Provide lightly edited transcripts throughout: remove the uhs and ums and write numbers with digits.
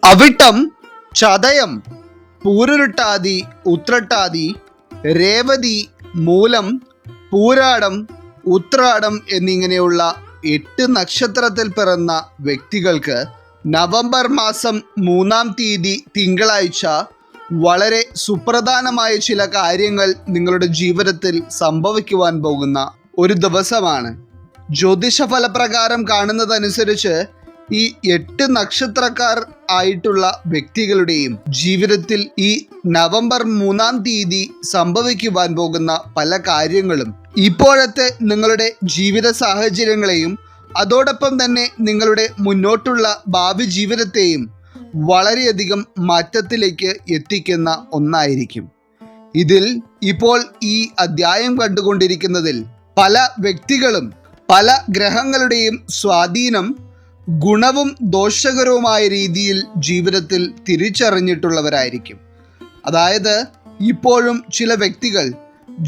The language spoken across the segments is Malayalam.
അവിട്ടം, ചതയം, പൂരുരുട്ടാതി, ഉത്രട്ടാതി, രേവതി, മൂലം, പൂരാടം, ഉത്രാടം എന്നിങ്ങനെയുള്ള 8 നക്ഷത്രത്തിൽ പിറന്ന വ്യക്തികൾക്ക് നവംബർ മാസം 3-ാം തീയതി തിങ്കളാഴ്ച വളരെ സുപ്രധാനമായ ചില കാര്യങ്ങൾ നിങ്ങളുടെ ജീവിതത്തിൽ സംഭവിക്കുവാൻ പോകുന്ന ഒരു ദിവസമാണ്. ജ്യോതിഷ ഫലപ്രകാരം കാണുന്നതനുസരിച്ച് ഈ 8 നക്ഷത്രക്കാർ ആയിട്ടുള്ള വ്യക്തികളുടെയും ജീവിതത്തിൽ ഈ നവംബർ 3-ാം തീയതി സംഭവിക്കുവാൻ പോകുന്ന പല കാര്യങ്ങളും ഇപ്പോഴത്തെ നിങ്ങളുടെ ജീവിത സാഹചര്യങ്ങളെയും അതോടൊപ്പം തന്നെ നിങ്ങളുടെ മുന്നോട്ടുള്ള ഭാവി ജീവിതത്തെയും വളരെയധികം മാറ്റത്തിലേക്ക് എത്തിക്കുന്ന ഒന്നായിരിക്കും. ഇതിൽ ഇപ്പോൾ ഈ അധ്യായം കണ്ടുകൊണ്ടിരിക്കുന്നതിൽ പല വ്യക്തികളും പല ഗ്രഹങ്ങളുടെയും സ്വാധീനം ഗുണവും ദോഷകരവുമായ രീതിയിൽ ജീവിതത്തിൽ തിരിച്ചറിഞ്ഞിട്ടുള്ളവരായിരിക്കും. അതായത് ഇപ്പോഴും ചില വ്യക്തികൾ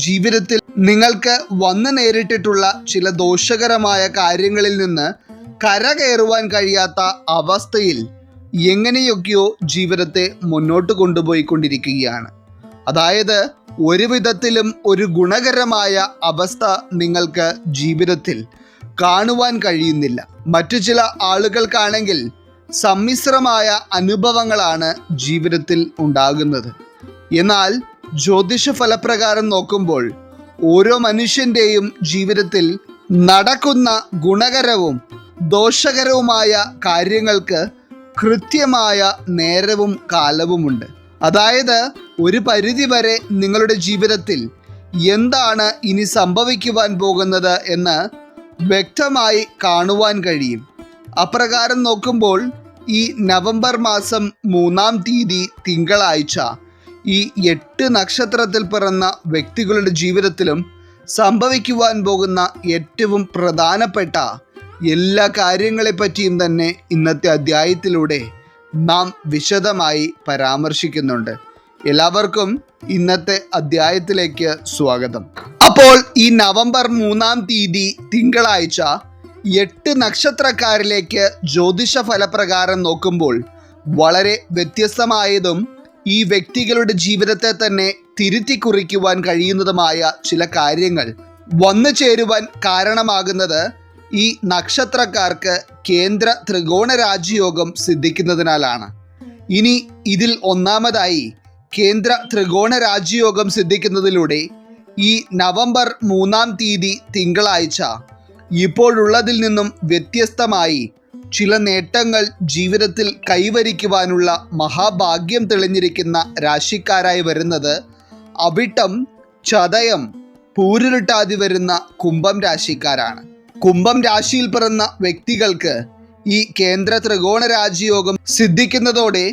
ജീവിതത്തിൽ നിങ്ങൾക്ക് വന്നു നേരിട്ടിട്ടുള്ള ചില ദോഷകരമായ കാര്യങ്ങളിൽ നിന്ന് കരകയറുവാൻ കഴിയാത്ത അവസ്ഥയിൽ എങ്ങനെയൊക്കെയോ ജീവിതത്തെ മുന്നോട്ട് കൊണ്ടുപോയിക്കൊണ്ടിരിക്കുകയാണ്. അതായത് ഒരു വിധത്തിലും ഒരു ഗുണകരമായ അവസ്ഥ നിങ്ങൾക്ക് ജീവിതത്തിൽ കാണുവാൻ കഴിയുന്നില്ല. മറ്റു ചില ആളുകൾക്കാണെങ്കിൽ സമ്മിശ്രമായ അനുഭവങ്ങളാണ് ജീവിതത്തിൽ ഉണ്ടാകുന്നത്. എന്നാൽ ജ്യോതിഷ ഫലപ്രകാരം നോക്കുമ്പോൾ ഓരോ മനുഷ്യൻ്റെയും ജീവിതത്തിൽ നടക്കുന്ന ഗുണകരവും ദോഷകരവുമായ കാര്യങ്ങൾക്ക് കൃത്യമായ നേരവും കാലവുമുണ്ട്. അതായത് ഒരു പരിധിവരെ നിങ്ങളുടെ ജീവിതത്തിൽ എന്താണ് ഇനി സംഭവിക്കുവാൻ പോകുന്നത് എന്ന് വ്യക്തമായി കാണുവാൻ കഴിയും. അപ്രകാരം നോക്കുമ്പോൾ ഈ നവംബർ മാസം 3-ാം തീയതി തിങ്കളാഴ്ച ഈ 8 നക്ഷത്രത്തിൽ പിറന്ന വ്യക്തികളുടെ ജീവിതത്തിലും സംഭവിക്കുവാൻ പോകുന്ന ഏറ്റവും പ്രധാനപ്പെട്ട എല്ലാ കാര്യങ്ങളെപ്പറ്റിയും തന്നെ ഇന്നത്തെ അധ്യായത്തിലൂടെ നാം വിശദമായി പരാമർശിക്കുന്നുണ്ട്. എല്ലാവർക്കും ഇന്നത്തെ അധ്യായത്തിലേക്ക് സ്വാഗതം. അപ്പോൾ ഈ നവംബർ 3-ാം തീയതി തിങ്കളാഴ്ച 8 നക്ഷത്രക്കാരിലേക്ക് ജ്യോതിഷ ഫലപ്രകാരം നോക്കുമ്പോൾ വളരെ വ്യത്യസ്തമായതും ഈ വ്യക്തികളുടെ ജീവിതത്തെ തന്നെ തിരുത്തി കുറിക്കുവാൻ കഴിയുന്നതുമായ ചില കാര്യങ്ങൾ വന്നു ചേരുവാൻ കാരണമാകുന്നത് ഈ നക്ഷത്രക്കാർക്ക് കേന്ദ്ര ത്രികോണ രാജയോഗം സിദ്ധിക്കുന്നതിനാലാണ്. ഇനി ഇതിൽ ഒന്നാമതായി കേന്ദ്ര ത്രികോണ രാജയോഗം സിദ്ധിക്കുന്നതിലൂടെ ഈ നവംബർ 3-ാം തീയതി തിങ്കളാഴ്ച ഇപ്പോഴുള്ളതിൽ നിന്നും വ്യത്യസ്തമായി ചില നേട്ടങ്ങൾ ജീവിതത്തിൽ കൈവരിക്കുവാനുള്ള മഹാഭാഗ്യം തെളിഞ്ഞിരിക്കുന്ന രാശിക്കാരായി വരുന്നത് അവിട്ടം, ചതയം, പൂരുരുട്ടാതി വരുന്ന കുംഭം രാശിക്കാരാണ്. കുംഭം രാശിയിൽ പിറന്ന വ്യക്തികൾക്ക് ഈ കേന്ദ്ര ത്രികോണ രാജയോഗം സിദ്ധിക്കുന്നതോടെ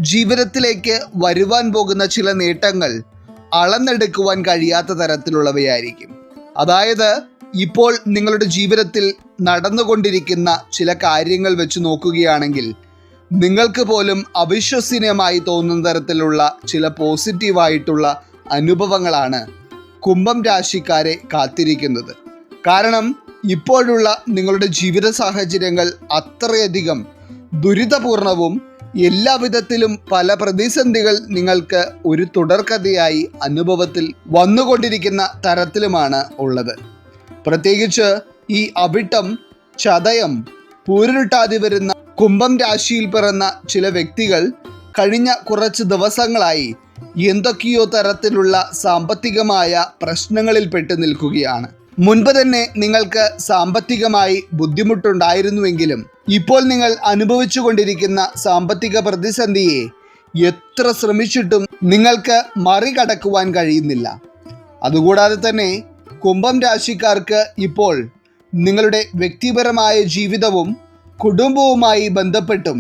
ജീവിതത്തിലേക്ക് വരുവാൻ പോകുന്ന ചില നേട്ടങ്ങൾ അളന്നെടുക്കുവാൻ കഴിയാത്ത തരത്തിലുള്ളവയായിരിക്കും. അതായത് ഇപ്പോൾ നിങ്ങളുടെ ജീവിതത്തിൽ നടന്നുകൊണ്ടിരിക്കുന്ന ചില കാര്യങ്ങൾ വെച്ച് നോക്കുകയാണെങ്കിൽ നിങ്ങൾക്ക് പോലും അവിശ്വസനീയമായി തോന്നുന്ന തരത്തിലുള്ള ചില പോസിറ്റീവായിട്ടുള്ള അനുഭവങ്ങളാണ് കുംഭം രാശിക്കാരെ കാത്തിരിക്കുന്നത്. കാരണം ഇപ്പോഴുള്ള നിങ്ങളുടെ ജീവിത സാഹചര്യങ്ങൾ അത്രയധികം ദുരിതപൂർണവും എല്ലാവിധത്തിലും പല പ്രതിസന്ധികൾ നിങ്ങൾക്ക് ഒരു തുടർക്കഥയായി അനുഭവത്തിൽ വന്നുകൊണ്ടിരിക്കുന്ന തരത്തിലുമാണ് ഉള്ളത്. പ്രത്യേകിച്ച് ഈ അവിട്ടം, ചതയം, പൂരുരുട്ടാതി വരുന്ന കുംഭം രാശിയിൽ പിറന്ന ചില വ്യക്തികൾ കഴിഞ്ഞ കുറച്ച് ദിവസങ്ങളായി എന്തൊക്കെയോ തരത്തിലുള്ള സാമ്പത്തികമായ പ്രശ്നങ്ങളിൽ പെട്ടു നിൽക്കുകയാണ്. മുൻപ് തന്നെ നിങ്ങൾക്ക് സാമ്പത്തികമായി ബുദ്ധിമുട്ടുണ്ടായിരുന്നുവെങ്കിലും ഇപ്പോൾ നിങ്ങൾ അനുഭവിച്ചു കൊണ്ടിരിക്കുന്ന സാമ്പത്തിക പ്രതിസന്ധിയെ എത്ര ശ്രമിച്ചിട്ടും നിങ്ങൾക്ക് മറികടക്കുവാൻ കഴിയുന്നില്ല. അതുകൂടാതെ തന്നെ കുംഭം രാശിക്കാർക്ക് ഇപ്പോൾ നിങ്ങളുടെ വ്യക്തിപരമായ ജീവിതവും കുടുംബവുമായി ബന്ധപ്പെട്ടും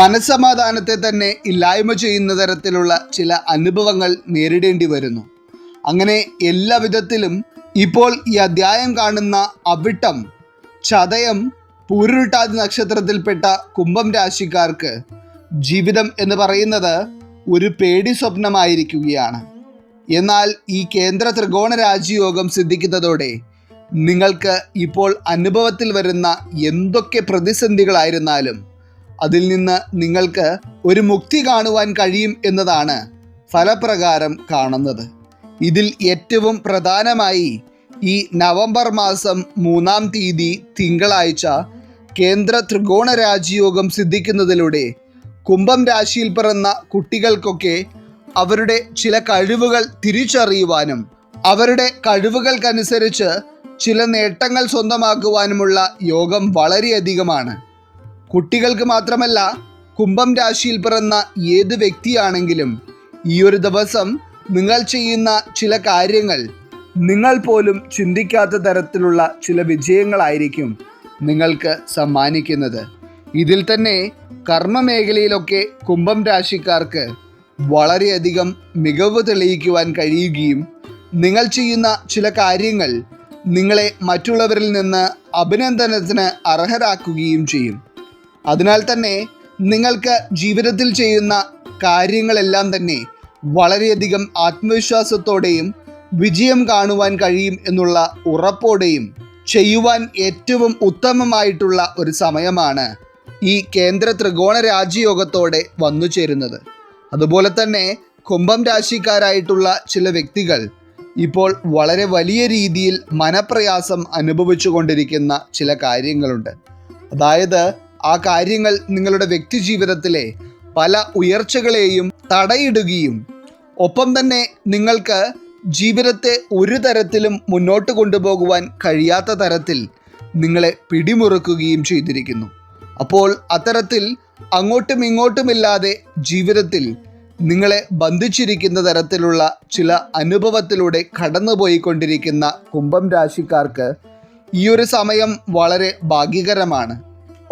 മനസ്സമാധാനത്തെ തന്നെ ഇല്ലായ്മ ചെയ്യുന്ന തരത്തിലുള്ള ചില അനുഭവങ്ങൾ നേരിടേണ്ടി വരുന്നു. അങ്ങനെ എല്ലാ വിധത്തിലും ഇപ്പോൾ ഈ അധ്യായം കാണുന്ന അവിട്ടം, ചതയം, പൂരുരുട്ടാതി നക്ഷത്രത്തിൽപ്പെട്ട കുംഭം രാശിക്കാർക്ക് ജീവിതം എന്ന് പറയുന്നത് ഒരു പേടി സ്വപ്നമായിരിക്കുകയാണ്. എന്നാൽ ഈ കേന്ദ്ര ത്രികോണ രാജയോഗം സിദ്ധിക്കുന്നതോടെ നിങ്ങൾക്ക് ഇപ്പോൾ അനുഭവത്തിൽ വരുന്ന എന്തൊക്കെ പ്രതിസന്ധികളായിരുന്നാലും അതിൽ നിന്ന് നിങ്ങൾക്ക് ഒരു മുക്തി കാണുവാൻ കഴിയും എന്നതാണ് ഫലപ്രകാരം കാണുന്നത്. ഇതിൽ ഏറ്റവും പ്രധാനമായി ഈ നവംബർ മാസം 3-ാം തീയതി തിങ്കളാഴ്ച കേന്ദ്ര ത്രികോണ രാജയോഗം സിദ്ധിക്കുന്നതിലൂടെ കുംഭം രാശിയിൽ പിറന്ന കുട്ടികൾക്കൊക്കെ അവരുടെ ചില കഴിവുകൾ തിരിച്ചറിയുവാനും അവരുടെ കഴിവുകൾക്കനുസരിച്ച് ചില നേട്ടങ്ങൾ സ്വന്തമാക്കുവാനുമുള്ള യോഗം വളരെയധികമാണ്. കുട്ടികൾക്ക് മാത്രമല്ല, കുംഭം രാശിയിൽ പിറന്ന ഏത് വ്യക്തിയാണെങ്കിലും ഈ ഒരു ദിവസം നിങ്ങൾ ചെയ്യുന്ന ചില കാര്യങ്ങൾ നിങ്ങൾ പോലും ചിന്തിക്കാത്ത തരത്തിലുള്ള ചില വിജയങ്ങളായിരിക്കും നിങ്ങൾക്ക് സമ്മാനിക്കുന്നത്. ഇതിൽ തന്നെ കർമ്മമേഖലയിലൊക്കെ കുംഭം രാശിക്കാർക്ക് വളരെയധികം മികവ് തെളിയിക്കുവാൻ കഴിയുകയും നിങ്ങൾ ചെയ്യുന്ന ചില കാര്യങ്ങൾ നിങ്ങളെ മറ്റുള്ളവരിൽ നിന്ന് അഭിനന്ദനത്തിന് അർഹരാക്കുകയും ചെയ്യും. അതിനാൽ തന്നെ നിങ്ങൾക്ക് ജീവിതത്തിൽ ചെയ്യുന്ന കാര്യങ്ങളെല്ലാം തന്നെ വളരെയധികം ആത്മവിശ്വാസത്തോടെയും വിജയം കാണുവാൻ കഴിയും എന്നുള്ള ഉറപ്പോടെയും ചെയ്യുവാൻ ഏറ്റവും ഉത്തമമായിട്ടുള്ള ഒരു സമയമാണ് ഈ കേന്ദ്ര ത്രികോണ രാജയോഗത്തോടെ വന്നു ചേരുന്നത്. അതുപോലെ തന്നെ കുംഭം രാശിക്കാരായിട്ടുള്ള ചില വ്യക്തികൾ ഇപ്പോൾ വളരെ വലിയ രീതിയിൽ മനപ്രയാസം അനുഭവിച്ചു കൊണ്ടിരിക്കുന്ന ചില കാര്യങ്ങളുണ്ട്. അതായത് ആ കാര്യങ്ങൾ നിങ്ങളുടെ വ്യക്തി ജീവിതത്തിലെ പല ഉയർച്ചകളെയും തടയിടുകയും ഒപ്പം തന്നെ നിങ്ങൾക്ക് ജീവിതത്തെ ഒരു തരത്തിലും മുന്നോട്ട് കൊണ്ടുപോകുവാൻ കഴിയാത്ത തരത്തിൽ നിങ്ങളെ പിടിമുറുക്കുകയും ചെയ്തിരിക്കുന്നു. അപ്പോൾ അത്തരത്തിൽ അങ്ങോട്ടും ഇങ്ങോട്ടുമില്ലാതെ ജീവിതത്തിൽ നിങ്ങളെ ബന്ധിച്ചിരിക്കുന്ന തരത്തിലുള്ള ചില അനുഭവത്തിലൂടെ കടന്നുപോയിക്കൊണ്ടിരിക്കുന്ന കുംഭം രാശിക്കാർക്ക് ഈ ഒരു സമയം വളരെ ഭാഗ്യകരമാണ്.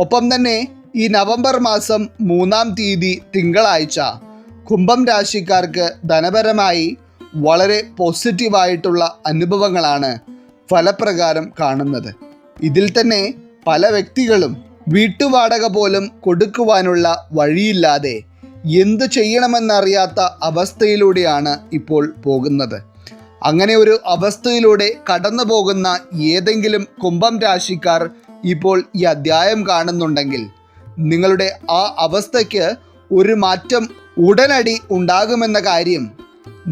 ഒപ്പം തന്നെ ഈ നവംബർ മാസം 3-ാം തീയതി തിങ്കളാഴ്ച കുംഭം രാശിക്കാർക്ക് ധനപരമായി വളരെ പോസിറ്റീവായിട്ടുള്ള അനുഭവങ്ങളാണ് ഫലപ്രകാരം കാണുന്നത്. ഇതിൽ തന്നെ പല വ്യക്തികളും വീട്ടുവാടക പോലും കൊടുക്കുവാനുള്ള വഴിയില്ലാതെ എന്ത് ചെയ്യണമെന്നറിയാത്ത അവസ്ഥയിലൂടെയാണ് ഇപ്പോൾ പോകുന്നത്. അങ്ങനെ ഒരു അവസ്ഥയിലൂടെ കടന്നു പോകുന്ന ഏതെങ്കിലും കുംഭം രാശിക്കാർ ഇപ്പോൾ ഈ അധ്യായം കാണുന്നുണ്ടെങ്കിൽ നിങ്ങളുടെ ആ അവസ്ഥയ്ക്ക് ഒരു മാറ്റം ഉടനടി ഉണ്ടാകുമെന്ന കാര്യം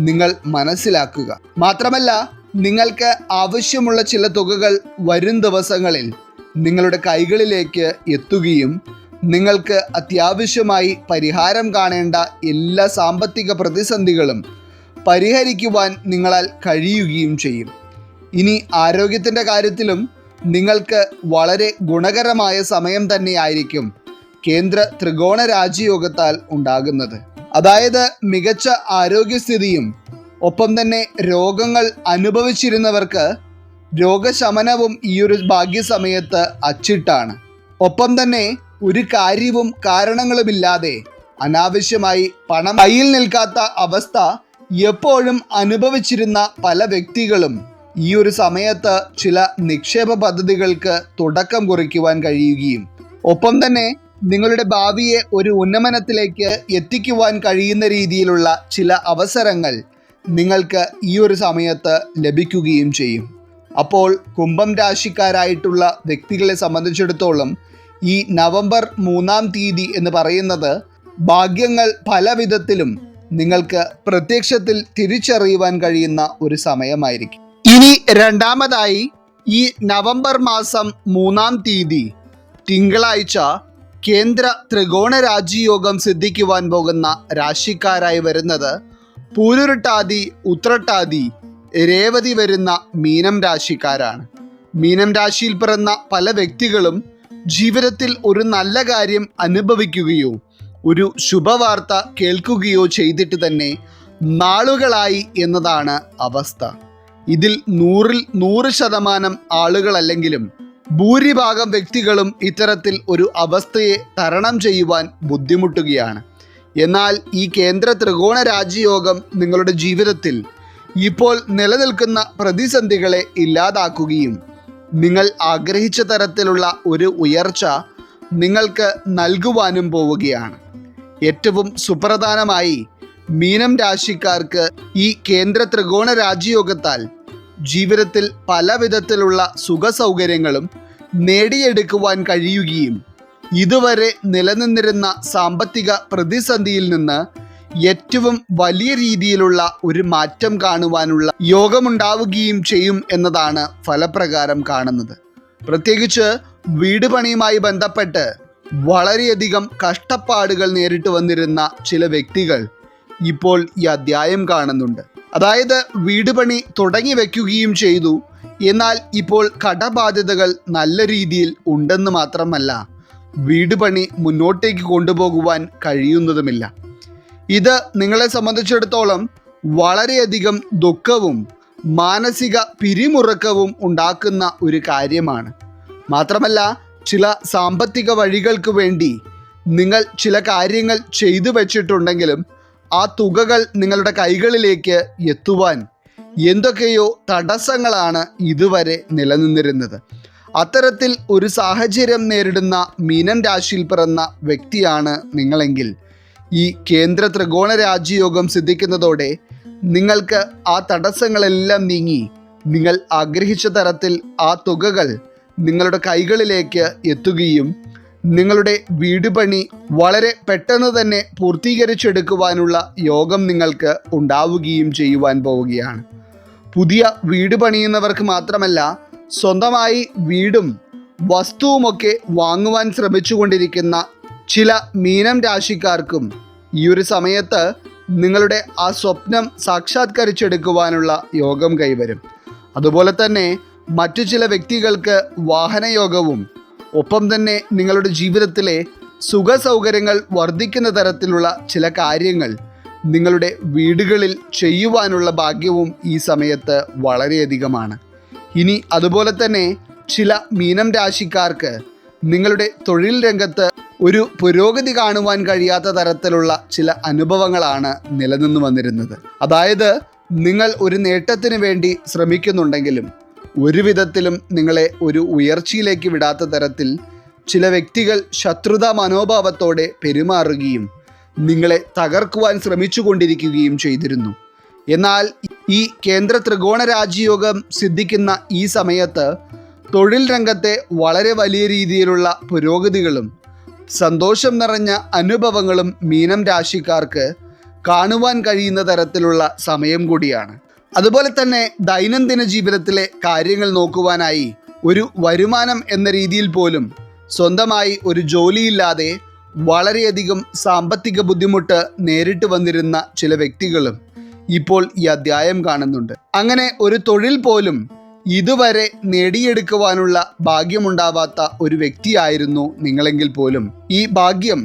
നിങ്ങൾ മനസ്സിലാക്കുക. മാത്രമല്ല, നിങ്ങൾക്ക് ആവശ്യമുള്ള ചില തുകകൾ വരും ദിവസങ്ങളിൽ നിങ്ങളുടെ കൈകളിലേക്ക് എത്തുകയും നിങ്ങൾക്ക് അത്യാവശ്യമായി പരിഹാരം കാണേണ്ട എല്ലാ സാമ്പത്തിക പ്രതിസന്ധികളും പരിഹരിക്കുവാൻ നിങ്ങളാൽ കഴിയുകയും ചെയ്യും. ഇനി ആരോഗ്യത്തിൻ്റെ കാര്യത്തിലും നിങ്ങൾക്ക് വളരെ ഗുണകരമായ സമയം തന്നെയായിരിക്കും കേന്ദ്ര ത്രികോണ രാജയോഗത്താൽ ഉണ്ടാകുന്നത്. അതായത് മികച്ച ആരോഗ്യസ്ഥിതിയും ഒപ്പം തന്നെ രോഗങ്ങൾ അനുഭവിച്ചിരുന്നവർക്ക് രോഗശമനവും ഈ ഒരു ഭാഗ്യസമയത്ത് അച്ചിട്ടാണ്. ഒപ്പം തന്നെ ഒരു കാര്യവും കാരണങ്ങളുമില്ലാതെ അനാവശ്യമായി പണം കയ്യിൽ നിൽക്കാത്ത അവസ്ഥ എപ്പോഴും അനുഭവിച്ചിരുന്ന പല വ്യക്തികളും ഈ ഒരു സമയത്ത് ചില നിക്ഷേപ പദ്ധതികൾക്ക് തുടക്കം കുറിക്കുവാൻ കഴിയുകയും ഒപ്പം തന്നെ നിങ്ങളുടെ ഭാവിയെ ഒരു ഉന്നമനത്തിലേക്ക് എത്തിക്കുവാൻ കഴിയുന്ന രീതിയിലുള്ള ചില അവസരങ്ങൾ നിങ്ങൾക്ക് ഈ ഒരു സമയത്ത് ലഭിക്കുകയും ചെയ്യും. അപ്പോൾ കുംഭം രാശിക്കാരായിട്ടുള്ള വ്യക്തികളെ സംബന്ധിച്ചിടത്തോളം ഈ നവംബർ 3-ാം തീയതി എന്ന് പറയുന്നത് ഭാഗ്യങ്ങൾ പല വിധത്തിലും നിങ്ങൾക്ക് പ്രത്യക്ഷത്തിൽ തിരിച്ചറിയുവാൻ കഴിയുന്ന ഒരു സമയമായിരിക്കും. ഇനി രണ്ടാമതായി ഈ നവംബർ മാസം 3-ാം തീയതി തിങ്കളാഴ്ച കേന്ദ്ര ത്രികോണ രാജയോഗം സിദ്ധിക്കുവാൻ പോകുന്ന രാശിക്കാരായി വരുന്നത് പൂരുരുട്ടാതി, ഉത്രട്ടാതി, രേവതി വരുന്ന മീനം രാശിക്കാരാണ്. മീനം രാശിയിൽ പിറന്ന പല വ്യക്തികളും ജീവിതത്തിൽ ഒരു നല്ല കാര്യം അനുഭവിക്കുകയോ ഒരു ശുഭവാർത്ത കേൾക്കുകയോ ചെയ്തിട്ട് തന്നെ നാളുകളായി എന്നതാണ് അവസ്ഥ. ഇതിൽ 100% ആളുകളല്ലെങ്കിലും ഭൂരിഭാഗം വ്യക്തികളും ഇത്തരത്തിൽ ഒരു അവസ്ഥയെ തരണം ചെയ്യുവാൻ ബുദ്ധിമുട്ടുകയാണ്. എന്നാൽ ഈ കേന്ദ്ര ത്രികോണ രാജയോഗം നിങ്ങളുടെ ജീവിതത്തിൽ ഇപ്പോൾ നിലനിൽക്കുന്ന പ്രതിസന്ധികളെ ഇല്ലാതാക്കുകയും നിങ്ങൾ ആഗ്രഹിച്ച തരത്തിലുള്ള ഒരു ഉയർച്ച നിങ്ങൾക്ക് നൽകുവാനും പോവുകയാണ്. ഏറ്റവും സുപ്രധാനമായി മീനം രാശിക്കാർക്ക് ഈ കേന്ദ്ര ത്രികോണ രാജയോഗത്താൽ ജീവിതത്തിൽ പല വിധത്തിലുള്ള സുഖ സൗകര്യങ്ങളും നേടിയെടുക്കുവാൻ കഴിയുകയും ഇതുവരെ നിലനിന്നിരുന്ന സാമ്പത്തിക പ്രതിസന്ധിയിൽ നിന്ന് ഏറ്റവും വലിയ രീതിയിലുള്ള ഒരു മാറ്റം കാണുവാനുള്ള യോഗമുണ്ടാവുകയും ചെയ്യും എന്നതാണ് ഫലപ്രകാരം കാണുന്നത്. പ്രത്യേകിച്ച് വീട് പണിയുമായി ബന്ധപ്പെട്ട് വളരെയധികം കഷ്ടപ്പാടുകൾ നേരിട്ട് വന്നിരുന്ന ചില വ്യക്തികൾ ഇപ്പോൾ ഈ അധ്യായം കാണുന്നുണ്ട്. അതായത് വീട് പണി തുടങ്ങി വയ്ക്കുകയും ചെയ്തു, എന്നാൽ ഇപ്പോൾ കടബാധ്യതകൾ നല്ല രീതിയിൽ ഉണ്ടെന്ന് മാത്രമല്ല വീട് പണി മുന്നോട്ടേക്ക് കൊണ്ടുപോകുവാൻ കഴിയുന്നതുമില്ല. ഇത് നിങ്ങളെ സംബന്ധിച്ചിടത്തോളം വളരെയധികം ദുഃഖവും മാനസിക പിരിമുറുക്കവും ഉണ്ടാക്കുന്ന ഒരു കാര്യമാണ്. മാത്രമല്ല ചില സാമ്പത്തിക വഴികൾക്ക് വേണ്ടി നിങ്ങൾ ചില കാര്യങ്ങൾ ചെയ്തു വച്ചിട്ടുണ്ടെങ്കിലും ആ തുകകൾ നിങ്ങളുടെ കൈകളിലേക്ക് എത്തുവാൻ എന്തൊക്കെയോ തടസ്സങ്ങളാണ് ഇതുവരെ നിലനിന്നിരുന്നത്. അത്തരത്തിൽ ഒരു സാഹചര്യം നേരിടുന്ന മീനം രാശിയിൽ പിറന്ന വ്യക്തിയാണ് നിങ്ങളെങ്കിൽ ഈ കേന്ദ്ര ത്രികോണ രാജയോഗം സിദ്ധിക്കുന്നതോടെ നിങ്ങൾക്ക് ആ തടസ്സങ്ങളെല്ലാം നീങ്ങി നിങ്ങൾ ആഗ്രഹിച്ച തരത്തിൽ ആ തുകകൾ നിങ്ങളുടെ കൈകളിലേക്ക് എത്തുകയും നിങ്ങളുടെ വീട് പണി വളരെ പെട്ടെന്ന് തന്നെ പൂർത്തീകരിച്ചെടുക്കുവാനുള്ള യോഗം നിങ്ങൾക്ക് ഉണ്ടാവുകയും ചെയ്യുവാൻ പോവുകയാണ്. പുതിയ വീട് പണിയുന്നവർക്ക് മാത്രമല്ല, സ്വന്തമായി വീടും വസ്തുവുമൊക്കെ വാങ്ങുവാൻ ശ്രമിച്ചുകൊണ്ടിരിക്കുന്ന ചില മീനം രാശിക്കാർക്കും ഈ ഒരു സമയത്ത് നിങ്ങളുടെ ആ സ്വപ്നം സാക്ഷാത്കരിച്ചെടുക്കുവാനുള്ള യോഗം കൈവരും. അതുപോലെ തന്നെ മറ്റു ചില വ്യക്തികൾക്ക് വാഹനയോഗവും ഒപ്പം തന്നെ നിങ്ങളുടെ ജീവിതത്തിലെ സുഖ സൗകര്യങ്ങൾ വർദ്ധിക്കുന്ന തരത്തിലുള്ള ചില കാര്യങ്ങൾ നിങ്ങളുടെ വീടുകളിൽ ചെയ്യുവാനുള്ള ഭാഗ്യവും ഈ സമയത്ത് വളരെയധികമാണ്. ഇനി അതുപോലെ തന്നെ ചില മീനം രാശിക്കാർക്ക് നിങ്ങളുടെ തൊഴിൽ രംഗത്ത് ഒരു പുരോഗതി കാണുവാൻ കഴിയാത്ത തരത്തിലുള്ള ചില അനുഭവങ്ങളാണ് നിലനിന്ന് വന്നിരുന്നത്. അതായത് നിങ്ങൾ ഒരു നേട്ടത്തിന് വേണ്ടി ശ്രമിക്കുന്നുണ്ടെങ്കിലും ഒരു വിധത്തിലും നിങ്ങളെ ഒരു ഉയർച്ചയിലേക്ക് വിടാത്ത തരത്തിൽ ചില വ്യക്തികൾ ശത്രുതാ മനോഭാവത്തോടെ പെരുമാറുകയും നിങ്ങളെ തകർക്കുവാൻ ശ്രമിച്ചു കൊണ്ടിരിക്കുകയും ചെയ്തിരുന്നു. എന്നാൽ ഈ കേന്ദ്ര ത്രികോണ രാജയോഗം സിദ്ധിക്കുന്ന ഈ സമയത്ത് തൊഴിൽ രംഗത്തെ വളരെ വലിയ രീതിയിലുള്ള പുരോഗതികളും സന്തോഷം നിറഞ്ഞ അനുഭവങ്ങളും മീനം രാശിക്കാർക്ക് കാണുവാൻ കഴിയുന്ന തരത്തിലുള്ള സമയം കൂടിയാണ്. അതുപോലെ തന്നെ ദൈനംദിന ജീവിതത്തിലെ കാര്യങ്ങൾ നോക്കുവാനായി ഒരു വരുമാനം എന്ന രീതിയിൽ പോലും സ്വന്തമായി ഒരു ജോലിയില്ലാതെ വളരെയധികം സാമ്പത്തിക ബുദ്ധിമുട്ട് നേരിട്ട് വന്നിരുന്ന ചില വ്യക്തികളും ഇപ്പോൾ ഈ അധ്യായം കാണുന്നുണ്ട്. അങ്ങനെ ഒരു തൊഴിൽ പോലും ഇതുവരെ നേടിയെടുക്കുവാനുള്ള ഭാഗ്യമുണ്ടാവാത്ത ഒരു വ്യക്തിയായിരുന്നു നിങ്ങളെങ്കിൽ പോലും ഈ ഭാഗ്യം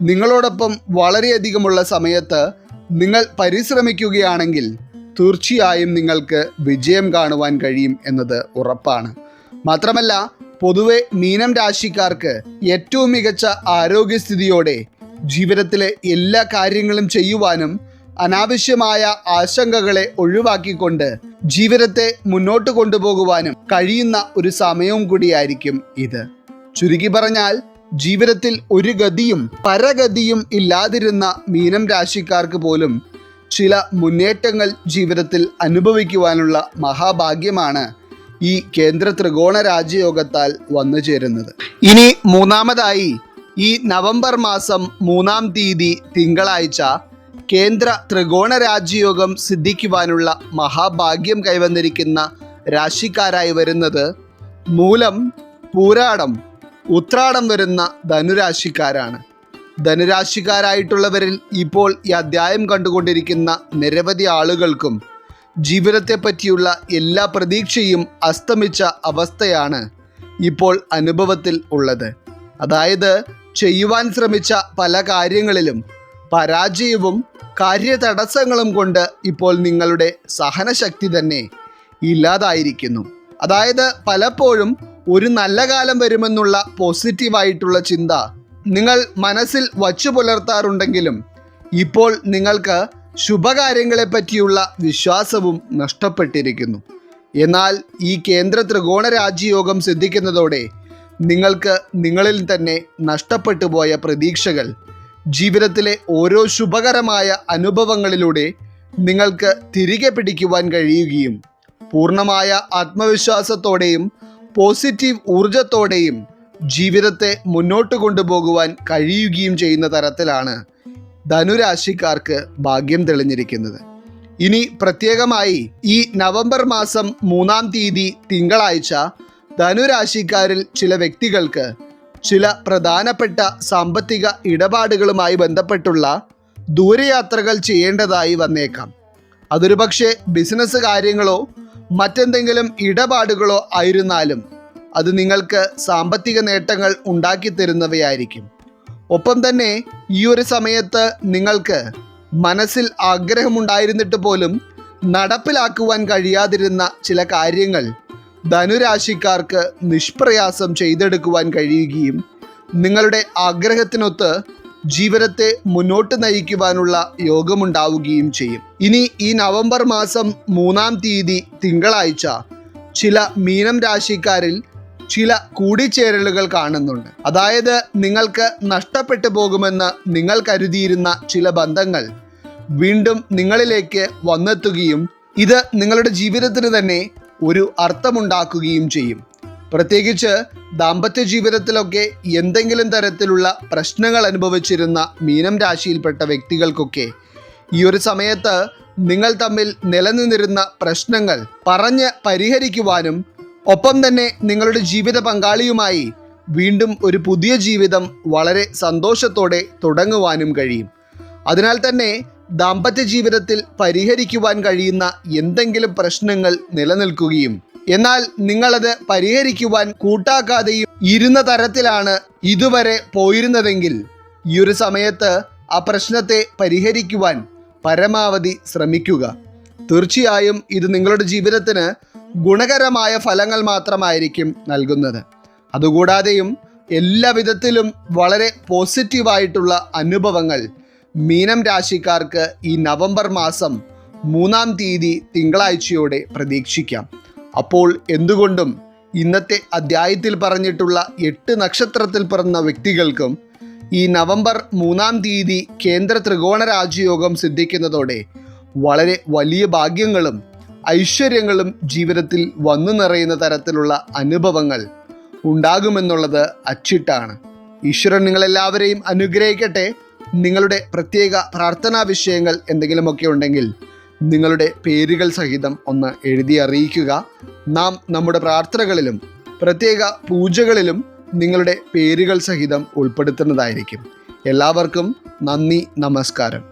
നിങ്ങളോടൊപ്പം വളരെയധികമുള്ള സമയത്ത് നിങ്ങൾ പരിശ്രമിക്കുകയാണെങ്കിൽ തീർച്ചയായും നിങ്ങൾക്ക് വിജയം കാണുവാൻ കഴിയും എന്നത് ഉറപ്പാണ്. മാത്രമല്ല പൊതുവെ മീനം രാശിക്കാർക്ക് ഏറ്റവും മികച്ച ആരോഗ്യസ്ഥിതിയോടെ ജീവിതത്തിലെ എല്ലാ കാര്യങ്ങളും ചെയ്യുവാനും അനാവശ്യമായ ആശങ്കകളെ ഒഴിവാക്കിക്കൊണ്ട് ജീവിതത്തെ മുന്നോട്ട് കൊണ്ടുപോകുവാനും കഴിയുന്ന ഒരു സമയവും കൂടിയായിരിക്കും ഇത്. ചുരുക്കി പറഞ്ഞാൽ ജീവിതത്തിൽ ഒരു ഗതിയും പരഗതിയും ഇല്ലാതിരുന്ന മീനം രാശിക്കാർക്ക് പോലും ചില മുന്നേറ്റങ്ങൾ ജീവിതത്തിൽ അനുഭവിക്കുവാനുള്ള മഹാഭാഗ്യമാണ് ഈ കേന്ദ്ര ത്രികോണ രാജയോഗത്താൽ വന്നു ചേരുന്നത്. ഇനി മൂന്നാമതായി ഈ നവംബർ മാസം 3-ാം തീയതി തിങ്കളാഴ്ച കേന്ദ്ര ത്രികോണ രാജയോഗം സിദ്ധിക്കുവാനുള്ള മഹാഭാഗ്യം കൈവന്നിരിക്കുന്ന രാശിക്കാരായി വരുന്നത് മൂലം, പൂരാടം, ഉത്രാടം വരുന്ന ധനുരാശിക്കാരാണ്. ധനുരാശിക്കാരായിട്ടുള്ളവരിൽ ഇപ്പോൾ ഈ അധ്യായം കണ്ടുകൊണ്ടിരിക്കുന്ന നിരവധി ആളുകൾക്കും ജീവിതത്തെ പറ്റിയുള്ള എല്ലാ പ്രതീക്ഷയും അസ്തമിച്ച അവസ്ഥയാണ് ഇപ്പോൾ അനുഭവത്തിൽ ഉള്ളത്. അതായത് ചെയ്യുവാൻ ശ്രമിച്ച പല കാര്യങ്ങളിലും പരാജയവും കാര്യതടസ്സങ്ങളും കൊണ്ട് ഇപ്പോൾ നിങ്ങളുടെ സഹനശക്തി തന്നെ ഇല്ലാതായിരിക്കുന്നു. അതായത് പലപ്പോഴും ഒരു നല്ല കാലം വരുമെന്നുള്ള പോസിറ്റീവായിട്ടുള്ള ചിന്ത നിങ്ങൾ മനസ്സിൽ വച്ചു പുലർത്താറുണ്ടെങ്കിലും ഇപ്പോൾ നിങ്ങൾക്ക് ശുഭകാര്യങ്ങളെ പറ്റിയുള്ള വിശ്വാസവും നഷ്ടപ്പെട്ടിരിക്കുന്നു. എന്നാൽ ഈ കേന്ദ്ര ത്രികോണ രാജയോഗം സിദ്ധിക്കുന്നതോടെ നിങ്ങൾക്ക് നിങ്ങളിൽ തന്നെ നഷ്ടപ്പെട്ടു പോയ പ്രതീക്ഷകൾ ജീവിതത്തിലെ ഓരോ ശുഭകരമായ അനുഭവങ്ങളിലൂടെ നിങ്ങൾക്ക് തിരികെ പിടിക്കുവാൻ കഴിയുകയും പൂർണ്ണമായ ആത്മവിശ്വാസത്തോടെയും പോസിറ്റീവ് ഊർജത്തോടെയും ജീവിതത്തെ മുന്നോട്ട് കൊണ്ടുപോകുവാൻ കഴിയുകയും ചെയ്യുന്ന തരത്തിലാണ് ധനുരാശിക്കാർക്ക് ഭാഗ്യം തെളിഞ്ഞിരിക്കുന്നത്. ഇനി പ്രത്യേകമായി ഈ നവംബർ മാസം 3-ാം തീയതി തിങ്കളാഴ്ച ധനുരാശിക്കാരിൽ ചില വ്യക്തികൾക്ക് ചില പ്രധാനപ്പെട്ട സാമ്പത്തിക ഇടപാടുകളുമായി ബന്ധപ്പെട്ടുള്ള ദൂരയാത്രകൾ ചെയ്യേണ്ടതായി വന്നേക്കാം. അതൊരു പക്ഷേ ബിസിനസ് കാര്യങ്ങളോ മറ്റെന്തെങ്കിലും ഇടപാടുകളോ ആയിരുന്നാലും അത് നിങ്ങൾക്ക് സാമ്പത്തിക നേട്ടങ്ങൾ ഉണ്ടാക്കി തരുന്നവയായിരിക്കും. ഒപ്പം തന്നെ ഈ ഒരു സമയത്ത് നിങ്ങൾക്ക് മനസ്സിൽ ആഗ്രഹമുണ്ടായിരുന്നിട്ട് പോലും നടപ്പിലാക്കുവാൻ കഴിയാതിരുന്ന ചില കാര്യങ്ങൾ ധനുരാശിക്കാർക്ക് നിഷ്പ്രയാസം ചെയ്തെടുക്കുവാൻ കഴിയുകയും നിങ്ങളുടെ ആഗ്രഹത്തിനൊത്ത് ജീവിതത്തെ മുന്നോട്ട് നയിക്കുവാനുള്ള യോഗമുണ്ടാവുകയും ചെയ്യും. ഇനി ഈ നവംബർ മാസം 3-ാം തീയതി തിങ്കളാഴ്ച ചില മീനം രാശിക്കാരിൽ ചില കൂടിച്ചേരലുകൾ കാണുന്നുണ്ട്. അതായത് നിങ്ങൾക്ക് നഷ്ടപ്പെട്ടു പോകുമെന്ന് നിങ്ങൾ കരുതിയിരുന്ന ചില ബന്ധങ്ങൾ വീണ്ടും നിങ്ങളിലേക്ക് വന്നെത്തുകയും ഇത് നിങ്ങളുടെ ജീവിതത്തിന് തന്നെ ഒരു അർത്ഥമുണ്ടാക്കുകയും ചെയ്യും. പ്രത്യേകിച്ച് ദാമ്പത്യ ജീവിതത്തിലൊക്കെ എന്തെങ്കിലും തരത്തിലുള്ള പ്രശ്നങ്ങൾ അനുഭവിച്ചിരുന്ന മീനം രാശിയിൽപ്പെട്ട വ്യക്തികൾക്കൊക്കെ ഈ ഒരു സമയത്ത് നിങ്ങൾ തമ്മിൽ നിലനിന്നിരുന്ന പ്രശ്നങ്ങൾ പറഞ്ഞ് പരിഹരിക്കുവാനും ഒപ്പം തന്നെ നിങ്ങളുടെ ജീവിത പങ്കാളിയുമായി വീണ്ടും ഒരു പുതിയ ജീവിതം വളരെ സന്തോഷത്തോടെ തുടങ്ങുവാനും കഴിയും. അതിനാൽ തന്നെ ദാമ്പത്യ ജീവിതത്തിൽ പരിഹരിക്കുവാൻ കഴിയുന്ന എന്തെങ്കിലും പ്രശ്നങ്ങൾ നിലനിൽക്കുകയും എന്നാൽ നിങ്ങളത് പരിഹരിക്കുവാൻ കൂട്ടാക്കാതെയും ഇരുന്ന തരത്തിലാണ് ഇതുവരെ പോയിരുന്നതെങ്കിൽ ഈ ഒരു സമയത്ത് ആ പ്രശ്നത്തെ പരിഹരിക്കുവാൻ പരമാവധി ശ്രമിക്കുക. തീർച്ചയായും ഇത് നിങ്ങളുടെ ജീവിതത്തിന് ഗുണകരമായ ഫലങ്ങൾ മാത്രമായിരിക്കും നൽകുന്നത്. അതുകൂടാതെയും എല്ലാ വിധത്തിലും വളരെ പോസിറ്റീവായിട്ടുള്ള അനുഭവങ്ങൾ മീനം രാശിക്കാർക്ക് ഈ നവംബർ മാസം 3-ാം തീയതി തിങ്കളാഴ്ചയോടെ പ്രതീക്ഷിക്കാം. അപ്പോൾ എന്തുകൊണ്ടും ഇന്നത്തെ അധ്യായത്തിൽ പറഞ്ഞിട്ടുള്ള 8 നക്ഷത്രത്തിൽ പിറന്ന വ്യക്തികൾക്കും ഈ നവംബർ 3-ാം തീയതി കേന്ദ്ര ത്രികോണ രാജയോഗം സിദ്ധിക്കുന്നതോടെ വളരെ വലിയ ഭാഗ്യങ്ങളും ഐശ്വര്യങ്ങളും ജീവിതത്തിൽ വന്നു നിറയുന്ന തരത്തിലുള്ള അനുഭവങ്ങൾ ഉണ്ടാകുമെന്നുള്ളത് അച്ചിട്ടാണ്. ഈശ്വരൻ നിങ്ങളെല്ലാവരെയും അനുഗ്രഹിക്കട്ടെ. നിങ്ങളുടെ പ്രത്യേക പ്രാർത്ഥനാ വിഷയങ്ങൾ എന്തെങ്കിലുമൊക്കെ ഉണ്ടെങ്കിൽ നിങ്ങളുടെ പേരുകൾ സഹിതം ഒന്ന് എഴുതി അറിയിക്കുക. നാം നമ്മുടെ പ്രാർത്ഥനകളിലും പ്രത്യേക പൂജകളിലും നിങ്ങളുടെ പേരുകൾ സഹിതം ഉൾപ്പെടുത്തുന്നതായിരിക്കും. എല്ലാവർക്കും നന്ദി, നമസ്കാരം.